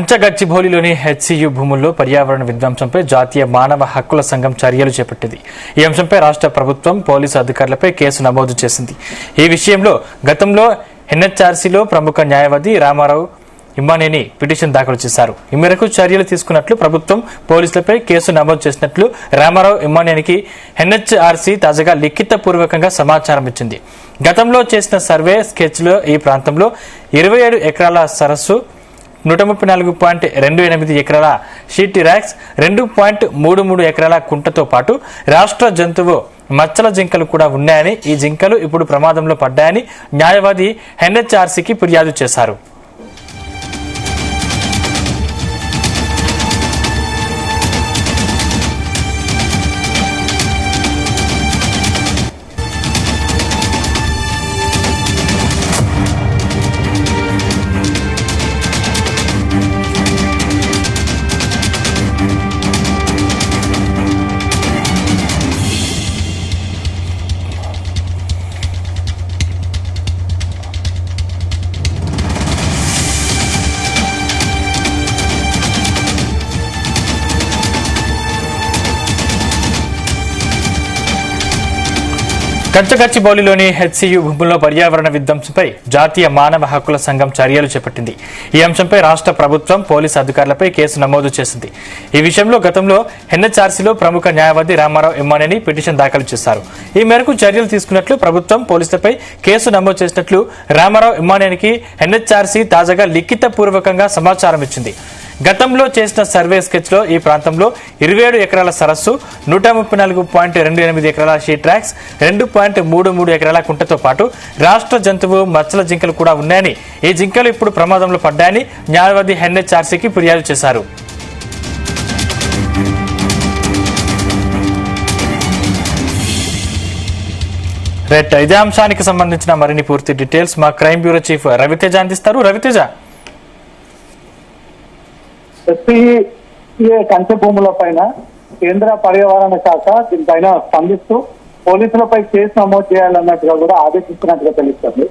కంచగచ్చిబౌలిలోని HCU భూముల్లో పర్యావరణ విధ్వంసంపై జాతీయ మానవ హక్కుల సంఘం చర్యలు చేపట్టింది. ఈ అంశంపై రాష్ట్ర ప్రభుత్వం పోలీసు అధికారులపై కేసు నమోదు చేసింది. ఈ విషయంలో గతంలో ఎన్హెచ్ఆర్సీలో ప్రముఖ న్యాయవాది రామారావు ఇమ్మానేని పిటిషన్ దాఖలు చేశారు. ఈ మేరకు చర్యలు తీసుకున్నట్లు ప్రభుత్వం పోలీసులపై కేసు నమోదు చేసినట్లు రామారావు ఇమ్మానేనికి ఎన్హెచ్ఆర్సీ తాజాగా లిఖితపూర్వకంగా సమాచారం ఇచ్చింది. గతంలో చేసిన సర్వే స్కెచ్లో ఈ ప్రాంతంలో 27 ఎకరాల సరస్సు, 134.28 ఎకరాల షీట్ ర్యాక్స్, 2.33 ఎకరాల కుంటతో పాటు రాష్ట్ర జంతువు మచ్చల జింకలు కూడా ఉన్నాయని, ఈ జింకలు ఇప్పుడు ప్రమాదంలో పడ్డాయని న్యాయవాది ఎన్హెచ్ఆర్సీకి ఫిర్యాదు చేశారు. కంచగచ్చిబౌలిలోని హెచ్సియు భూముల్లో పర్యావరణ విధ్వంసంపై జాతీయ మానవ హక్కుల సంఘం చర్యలు చేపట్టింది. ఈ అంశంపై రాష్ట్ర ప్రభుత్వం పోలీసు అధికారులపై కేసు నమోదు చేసింది. ఈ విషయంలో గతంలో ఎన్హెచ్ఆర్సీలో ప్రముఖ న్యాయవాది రామారావు ఇమ్మానేని పిటిషన్ దాఖలు చేశారు. ఈ మేరకు చర్యలు తీసుకున్నట్లు ప్రభుత్వం పోలీసులపై కేసు నమోదు చేసినట్లు రామారావు ఇమ్మానేనికి ఎన్హెచ్ఆర్సీ తాజాగా లిఖితపూర్వకంగా సమాచారం ఇచ్చింది. గతంలో చేసిన సర్వే స్కెచ్ లో ఈ ప్రాంతంలో 27 ఎకరాల సరస్సు, 134.28 ఎకరాల షీట్ ట్రాక్స్, 2.33 ఎకరాల కుంటతో పాటు రాష్ట్ర జంతువు మచ్చల జింకలు కూడా ఉన్నాయని, ఈ జింకలు ఇప్పుడు ప్రమాదంలో పడ్డాయని న్యాయవాది ఎన్హెచ్ఆర్సీకి ఫిర్యాదు చేశారు. ఇదే అంశానికి సంబంధించిన మరిన్ని పూర్తి డీటెయిల్స్ మా క్రైమ్ బ్యూరో చీఫ్ రవితేజ అందిస్తారు. రవితేజ, ఎస్పీఏ కంచె భూముల పైన కేంద్ర పర్యావరణ శాఖ దీనిపైన స్పందిస్తూ పోలీసులపై కేసు నమోదు చేయాలన్నట్టుగా కూడా ఆదేశిస్తున్నట్టుగా తెలుస్తుంది.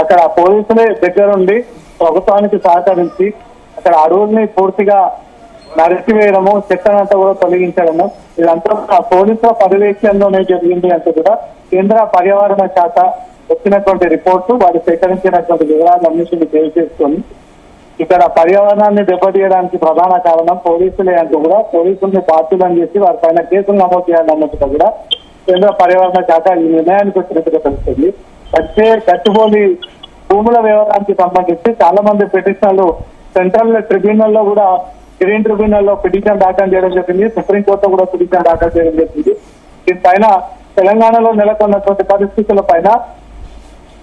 అక్కడ పోలీసులే దగ్గరుండి ప్రభుత్వానికి సహకరించి అక్కడ అడవుల్ని పూర్తిగా నరికివేయడము, చెత్తనంతా కూడా తొలగించడము, ఇదంతా పోలీసుల పర్యవేక్షణలోనే జరిగింది అంటూ కూడా కేంద్ర పర్యావరణ శాఖ వచ్చినటువంటి రిపోర్టు, వారు సేకరించినటువంటి వివరాలన్నింటినీ తెలియజేసుకొని ఇక్కడ పర్యావరణాన్ని దెబ్బతీయడానికి ప్రధాన కారణం పోలీసులే అంటూ కూడా పోలీసుల్ని బాధ్యులను చేసి వారిపైన కేసులు నమోదు చేయాలన్నట్టుగా కూడా కేంద్ర పర్యావరణ శాఖ ఈ నిర్ణయానికి వచ్చినట్టుగా తెలుస్తుంది. వచ్చే గచ్చిబౌలి భూముల వ్యవహారానికి సంబంధించి చాలా మంది పిటిషన్లు సెంట్రల్ ట్రిబ్యునల్ లో కూడా, గ్రీన్ ట్రిబ్యునల్ లో పిటిషన్ దాఖలు చేయడం జరిగింది, సుప్రీంకోర్టులో కూడా పిటిషన్ దాఖలు చేయడం జరిగింది. దీనిపైన తెలంగాణలో నెలకొన్నటువంటి పరిస్థితుల పైన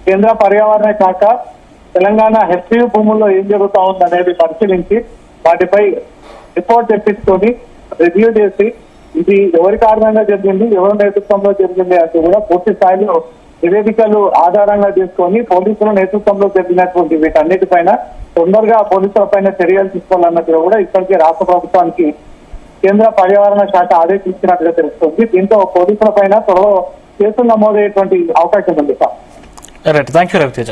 కేంద్ర పర్యావరణ శాఖ తెలంగాణ హెచ్సియు భూముల్లో ఏం జరుగుతా ఉంది అనేది పరిశీలించి వాటిపై రిపోర్ట్ తెప్పించుకొని రివ్యూ చేసి ఇది ఎవరి కారణంగా జరిగింది, ఎవరి నేతృత్వంలో జరిగింది అంటూ కూడా పూర్తి స్థాయిలో నివేదికలు ఆధారంగా తీసుకొని పోలీసుల నేతృత్వంలో జరిగినటువంటి వీటన్నిటిపైన తొందరగా పోలీసుల పైన చర్యలు తీసుకోవాలన్నట్టుగా కూడా ఇప్పటికే రాష్ట్ర ప్రభుత్వానికి కేంద్ర పర్యావరణ శాఖ ఆదేశించినట్టుగా తెలుస్తుంది. దీంతో పోలీసుల పైన త్వరలో కేసులు నమోదయ్యేటువంటి అవకాశం ఉంది. Thank you Raviteja.